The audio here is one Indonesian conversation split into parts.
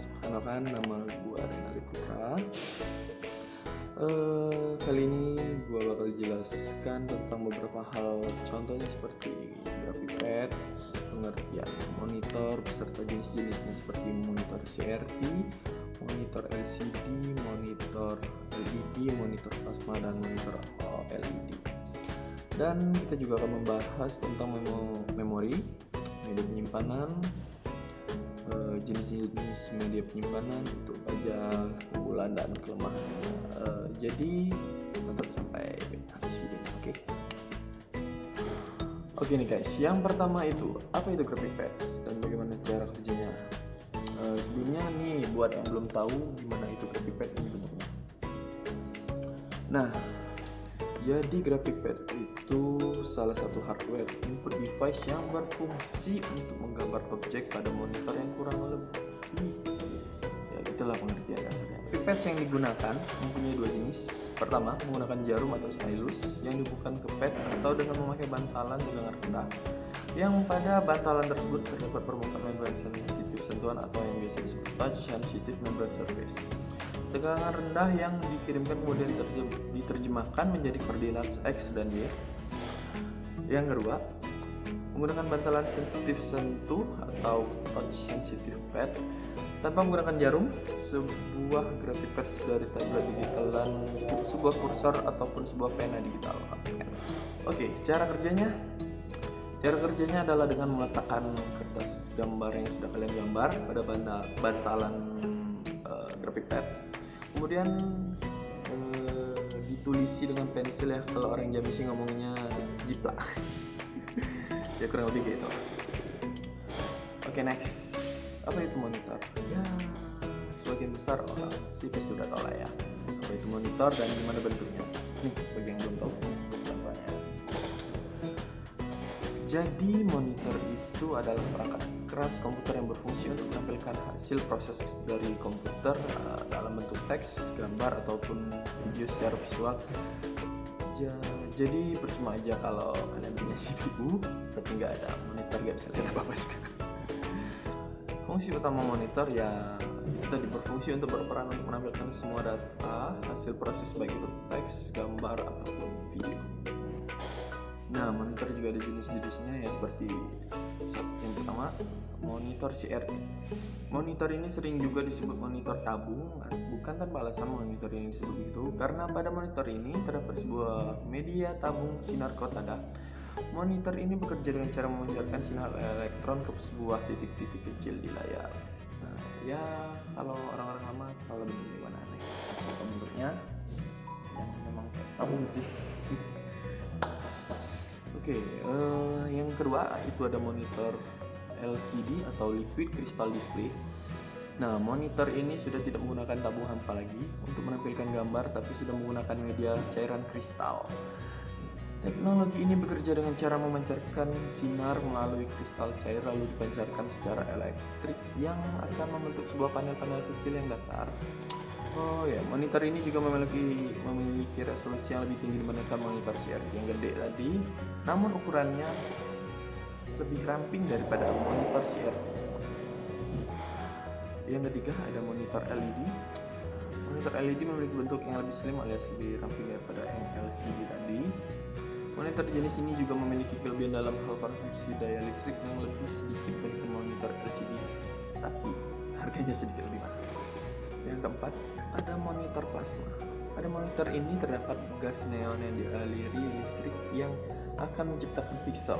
Perkenalkan, nama gue Renali Putra. Kali ini gue bakal jelaskan tentang beberapa hal, contohnya seperti graphic pads, pengertian monitor beserta jenis-jenisnya seperti monitor CRT, monitor LCD, monitor LED, monitor plasma, dan monitor OLED. Dan kita juga akan membahas tentang memori, media penyimpanan, jenis-jenis media penyimpanan untuk pajak, keunggulan, dan kelemahannya. Jadi tetap sampai habis video, oke? Oke nih guys, yang pertama itu apa itu graphic pads dan bagaimana cara kerjanya. Sebelumnya nih, buat yang belum tahu gimana itu graphic pad ini bentuknya. Nah, jadi graphic pad itu salah satu hardware input device yang berfungsi untuk menggambar objek pada monitor yang kurang lebih, ya itulah pengertian dasarnya. Graphic pads yang digunakan mempunyai dua jenis. Pertama, menggunakan jarum atau stylus yang dibubuhkan ke pad atau dengan memakai bantalan tegangan rendah, yang pada bantalan tersebut terdapat permukaan membran sensitif sentuhan atau yang biasa disebut touch sensitive membrane surface. Tegangan rendah yang dikirimkan kemudian diterjemahkan menjadi koordinat X dan Y. Yang kedua, menggunakan bantalan sensitif sentuh atau touch sensitive pad tanpa menggunakan jarum, sebuah graphic pads dari tablet digital, dan sebuah kursor ataupun sebuah pena digital. Oke, cara kerjanya adalah dengan meletakkan kertas gambar yang sudah kalian gambar pada bantalan graphic pads. Kemudian ditulisi dengan pensil, ya kalau orang Jambi sih ngomongnya jiplak. Ya kurang lebih gitu. Oke, next. Apa itu monitor? Ya, sebagian besar orang sih pasti udah tahu lah ya apa itu monitor dan gimana bentuknya. Nih, bagi yang belum tahu contohnya. Jadi monitor itu adalah perangkat keras komputer yang berfungsi untuk menampilkan hasil proses dari komputer dalam bentuk teks, gambar, ataupun video secara visual. Jadi percuma aja kalau kalian punya CPU tapi nggak ada monitor, nggak bisa lihat apa-apa juga. Fungsi utama monitor ya itu tadi, berfungsi untuk berperan untuk menampilkan semua data hasil proses baik itu teks, gambar, ataupun video. Nah, monitor juga ada jenis-jenisnya, ya seperti yang pertama, monitor CRT. Monitor ini sering juga disebut monitor tabung. Bukan tanpa alasan monitor ini disebut begitu, karena pada monitor ini terdapat sebuah media tabung sinar kotada. Monitor ini bekerja dengan cara memancarkan sinar elektron ke sebuah titik-titik kecil di layar. Nah, ya kalau orang-orang lama kalau bentuknya gimana nih? Contoh bentuknya yang memang kayak tabung sih. Oke, yang kedua itu ada monitor LCD atau Liquid Crystal Display. Nah, monitor ini sudah tidak menggunakan tabung hampa lagi untuk menampilkan gambar, tapi sudah menggunakan media cairan kristal. Teknologi ini bekerja dengan cara memancarkan sinar melalui kristal cair lalu dipancarkan secara elektrik yang akan membentuk sebuah panel-panel kecil yang datar. Oh ya, monitor ini juga memiliki resolusi yang lebih tinggi dibandingkan monitor CRT yang gede tadi, namun ukurannya lebih ramping daripada monitor CRT. Yang ketiga ada monitor LED. Monitor LED memiliki bentuk yang lebih slim alias lebih ramping daripada yang LCD tadi. Monitor jenis ini juga memiliki kelebihan dalam hal konsumsi daya listrik yang lebih sedikit dibandingkan monitor LCD, tapi harganya sedikit lebih mahal. Yang keempat, ada monitor plasma. Pada monitor ini terdapat gas neon yang dialiri listrik yang akan menciptakan pixel.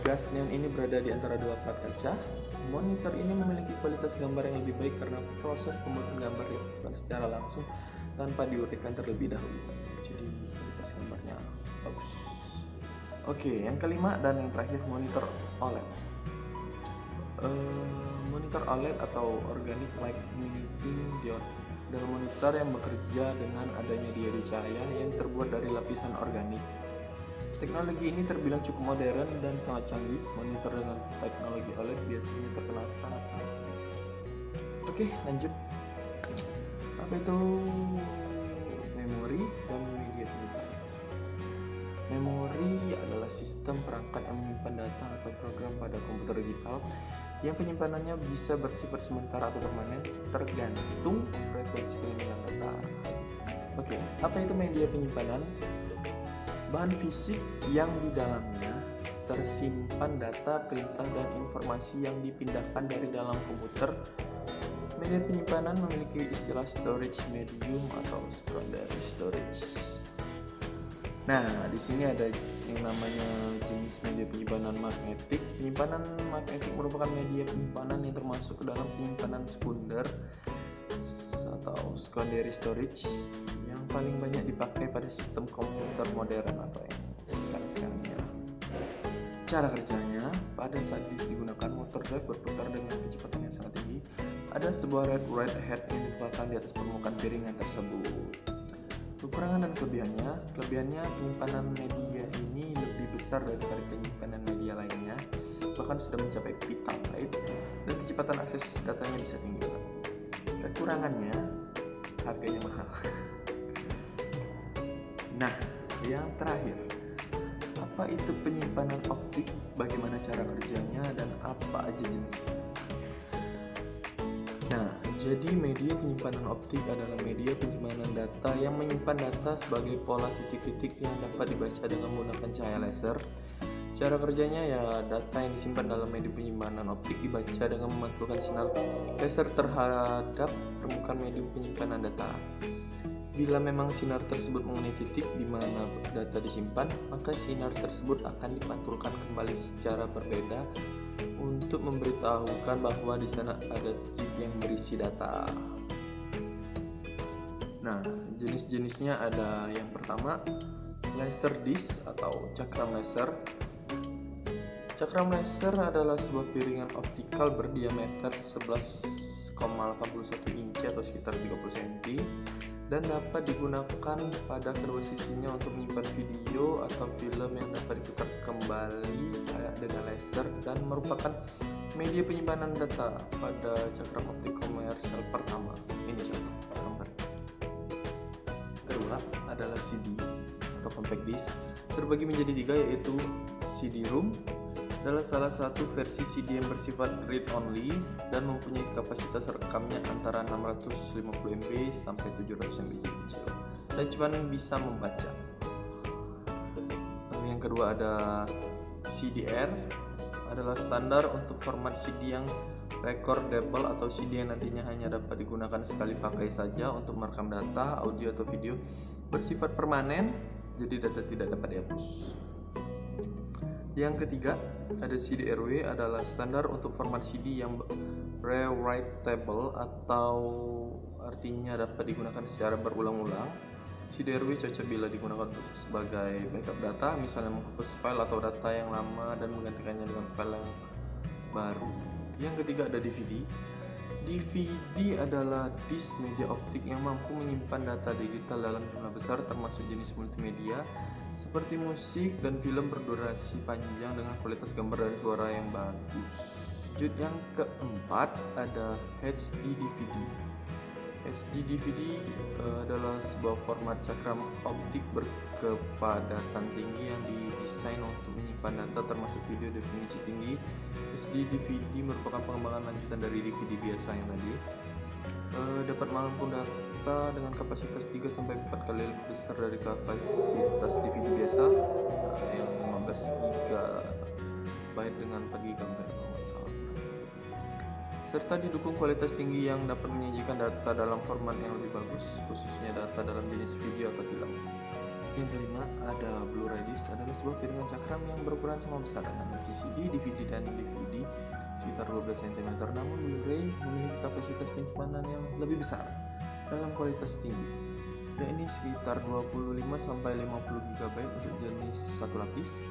Gas neon ini berada di antara dua plat kaca. Monitor ini memiliki kualitas gambar yang lebih baik karena proses pembuatan gambar dilakukan secara langsung tanpa diuraikan terlebih dahulu. Jadi kualitas gambarnya bagus. Oke, yang kelima dan yang terakhir, monitor OLED. Monitor OLED atau Organic Light Emitting Diode adalah monitor yang bekerja dengan adanya diode cahaya yang terbuat dari lapisan organik. Teknologi ini terbilang cukup modern dan sangat canggih. Monitor dengan teknologi OLED biasanya terkenal sangat-sangat bagus. Oke, lanjut. Apa itu memori dan media penyimpanan? Memori adalah sistem perangkat yang menyimpan data atau program pada komputer digital yang penyimpanannya bisa bersifat sementara atau permanen tergantung frekuensi penyimpanan data. Oke, apa itu media penyimpanan? Bahan fisik yang di dalamnya tersimpan data, perintah, dan informasi yang dipindahkan dari dalam komputer. Media penyimpanan memiliki istilah storage medium atau secondary storage. Nah, di sini ada yang namanya jenis media penyimpanan magnetik. Penyimpanan magnetik merupakan media penyimpanan yang termasuk ke dalam penyimpanan sekunder atau secondary storage yang paling banyak dipakai pada sistem komputer modern atau yang sekarang ya. Cara kerjanya, pada saat digunakan motor drive berputar dengan kecepatan yang sangat tinggi, ada sebuah red head yang ditempatkan di atas permukaan piringan tersebut. Kekurangan dan kelebihannya penyimpanan media ini lebih besar daripada penyimpanan media lainnya, bahkan sudah mencapai petabyte, dan kecepatan akses datanya bisa tinggi banget. Kekurangannya, harganya mahal. Nah, yang terakhir, apa itu penyimpanan optik, bagaimana cara kerjanya, dan apa aja jenisnya? Nah, jadi media penyimpanan optik adalah media penyimpanan data yang menyimpan data sebagai pola titik-titik yang dapat dibaca dengan menggunakan cahaya laser. Cara kerjanya ya, data yang disimpan dalam media penyimpanan optik dibaca dengan memantulkan sinar laser terhadap permukaan media penyimpanan data. Bila memang sinar tersebut mengenai titik di mana data disimpan, maka sinar tersebut akan dipantulkan kembali secara berbeda untuk memberitahukan bahwa di sana ada titik yang berisi data. Nah, jenis-jenisnya ada yang pertama, laser disc atau cakram laser. Cakram laser adalah sebuah piringan optikal berdiameter 11,81 inci atau sekitar 30 cm dan dapat digunakan pada kedua sisinya untuk menyimpan video atau film yang dapat diputar kembali dengan laser dan merupakan media penyimpanan data pada cakram optik komersial pertama. Ini contoh gambar. Kedua adalah CD atau compact disc, terbagi menjadi 3, yaitu CD-ROM adalah salah satu versi CD yang bersifat read only dan mempunyai kapasitas rekamnya antara 650 MB sampai 700 MB kecil dan cuma bisa membaca. Yang kedua ada CDR, adalah standar untuk format CD yang recordable atau CD yang nantinya hanya dapat digunakan sekali pakai saja untuk merekam data, audio atau video bersifat permanen, jadi data tidak dapat dihapus. Yang ketiga ada CD-RW, adalah standar untuk format CD yang rewritable atau artinya dapat digunakan secara berulang-ulang. CD-RW cocok bila digunakan untuk sebagai backup data, misalnya menghapus file atau data yang lama dan menggantikannya dengan file yang baru. Yang ketiga ada DVD. DVD adalah disk media optik yang mampu menyimpan data digital dalam jumlah besar termasuk jenis multimedia seperti musik dan film berdurasi panjang dengan kualitas gambar dan suara yang bagus. Lanjut, yang keempat ada HD DVD. HD DVD adalah sebuah format cakram optik berkepadatan tinggi yang didesain untuk menyimpan data termasuk video definisi tinggi. HD DVD merupakan pengembangan lanjutan dari DVD biasa yang tadi. Dapat menampung data dengan kapasitas 3-4 kali lebih besar dari kapasitas DVD biasa yang 15 GB dengan 4 GB serta didukung kualitas tinggi yang dapat menyajikan data dalam format yang lebih bagus, khususnya data dalam jenis video atau film. Yang kelima ada Blu-ray disc, adalah sebuah piringan cakram yang berukuran sama besar dengan VCD, DVD, dan DVD sekitar 12 cm, namun Blu-ray memiliki kapasitas penyimpanan yang lebih besar dalam kualitas tinggi, yakni sekitar 25-50 GB untuk jenis satu lapis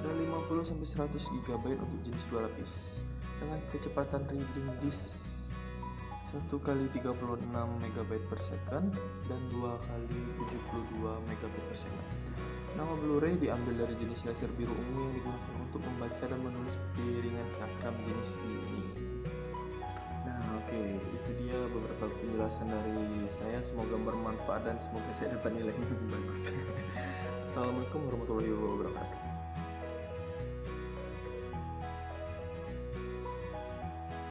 dan 50-100 GB untuk jenis dua lapis dengan kecepatan reading disk 1 kali 36 MB per second dan 2 kali 72 MB per second. Nama Blu-ray diambil dari jenis laser biru ungu yang digunakan untuk membaca dan menulis piringan cakram jenis ini. Nah, oke, itu dia beberapa penjelasan dari saya. Semoga bermanfaat dan semoga saya dapat nilai yang bagus. Assalamualaikum warahmatullahi wabarakatuh.